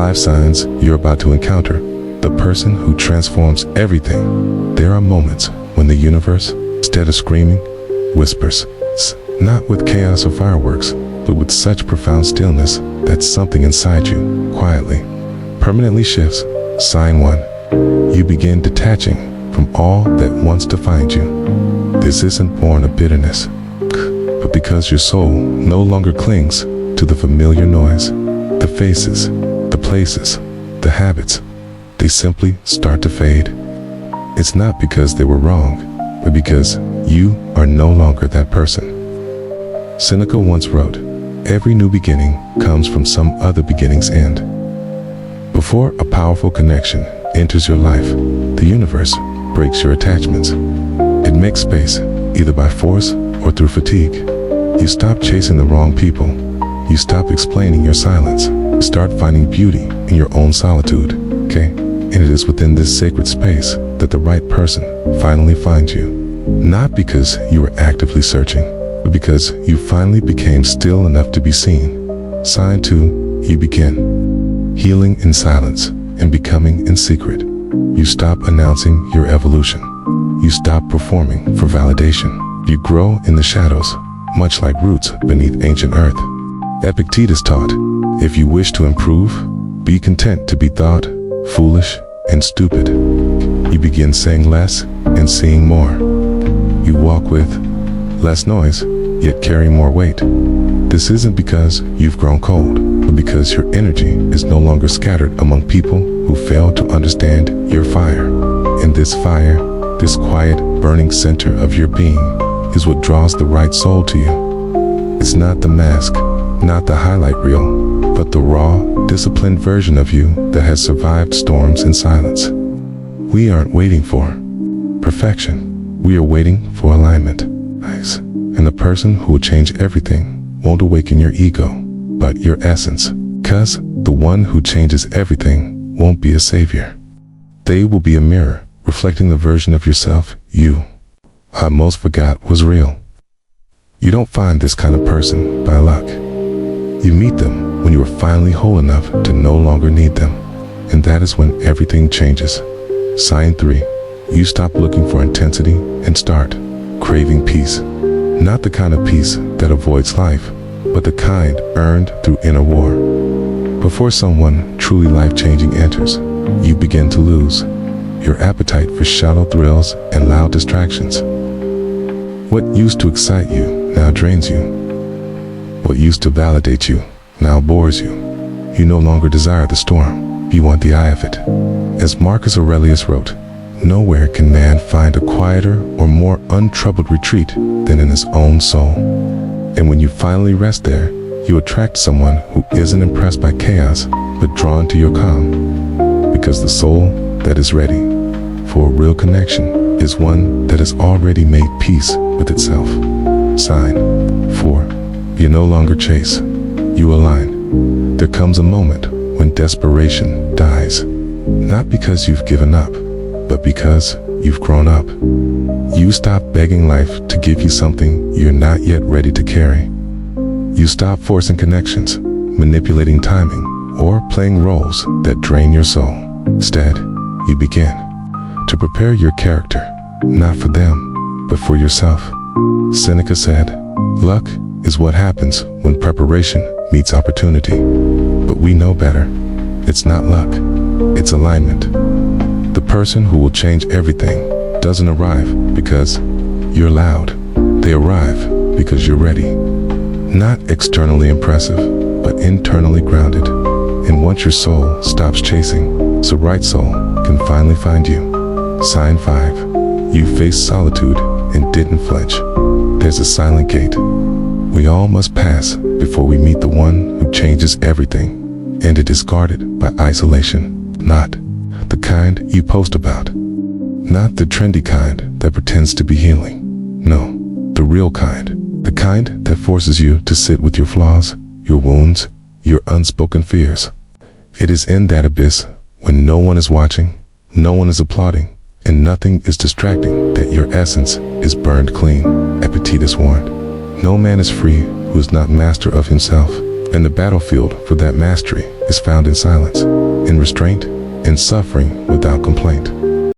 5 signs you're about to encounter the person who transforms everything. There are moments when the universe, instead of screaming, whispers, not with chaos or fireworks, but with such profound stillness that something inside you, quietly, permanently shifts. Sign 1. You begin detaching from all that once defined you. This isn't born of bitterness, but because your soul no longer clings to the familiar noise, the faces, the places, the habits. They simply start to fade. It's not because they were wrong, but because you are no longer that person. Seneca once wrote, "Every new beginning comes from some other beginning's end." Before a powerful connection enters your life, the universe breaks your attachments. It makes space, either by force or through fatigue. You stop chasing the wrong people. You stop explaining your silence. You start finding beauty in your own solitude, okay? And it is within this sacred space that the right person finally finds you. Not because you were actively searching, but because you finally became still enough to be seen. Sign 2, you begin healing in silence and becoming in secret. You stop announcing your evolution. You stop performing for validation. You grow in the shadows, much like roots beneath ancient earth. Epictetus taught, if you wish to improve, be content to be thought foolish and stupid. You begin saying less and seeing more. You walk with less noise, yet carry more weight. This isn't because you've grown cold, but because your energy is no longer scattered among people who fail to understand your fire. And this fire, this quiet, burning center of your being, is what draws the right soul to you. It's not the mask, not the highlight reel, but the raw, disciplined version of you that has survived storms in silence. We aren't waiting for perfection. We are waiting for alignment. Nice. And the person who will change everything won't awaken your ego, but your essence. 'Cause the one who changes everything won't be a savior. They will be a mirror, reflecting the version of yourself you most forgot was real. You don't find this kind of person by luck. You meet them when you are finally whole enough to no longer need them. And that is when everything changes. Sign 3. You stop looking for intensity and start craving peace. Not the kind of peace that avoids life, but the kind earned through inner war. Before someone truly life-changing enters, you begin to lose your appetite for shallow thrills and loud distractions. What used to excite you now drains you. What used to validate you now bores you. You no longer desire the storm, you want the eye of it. As Marcus Aurelius wrote, nowhere can man find a quieter or more untroubled retreat than in his own soul. And when you finally rest there, you attract someone who isn't impressed by chaos, but drawn to your calm. Because the soul that is ready for a real connection is one that has already made peace with itself. Sign 4. You no longer chase, you align. There comes a moment when desperation dies. Not because you've given up, but because you've grown up. You stop begging life to give you something you're not yet ready to carry. You stop forcing connections, manipulating timing, or playing roles that drain your soul. Instead, you begin to prepare your character, not for them, but for yourself. Seneca said, luck is what happens when preparation meets opportunity. But we know better. It's not luck, it's alignment. The person who will change everything doesn't arrive because you're loud. They arrive because you're ready. Not externally impressive, but internally grounded. And once your soul stops chasing, the right soul can finally find you. Sign 5. You faced solitude and didn't flinch. There's a silent gate we all must pass before we meet the one who changes everything. And it is guarded by isolation, not the kind you post about. Not the trendy kind that pretends to be healing. No, the real kind. The kind that forces you to sit with your flaws, your wounds, your unspoken fears. It is in that abyss, when no one is watching, no one is applauding, and nothing is distracting, that your essence is burned clean. Epictetus warned, no man is free who is not master of himself, and the battlefield for that mastery is found in silence, in restraint, in suffering without complaint.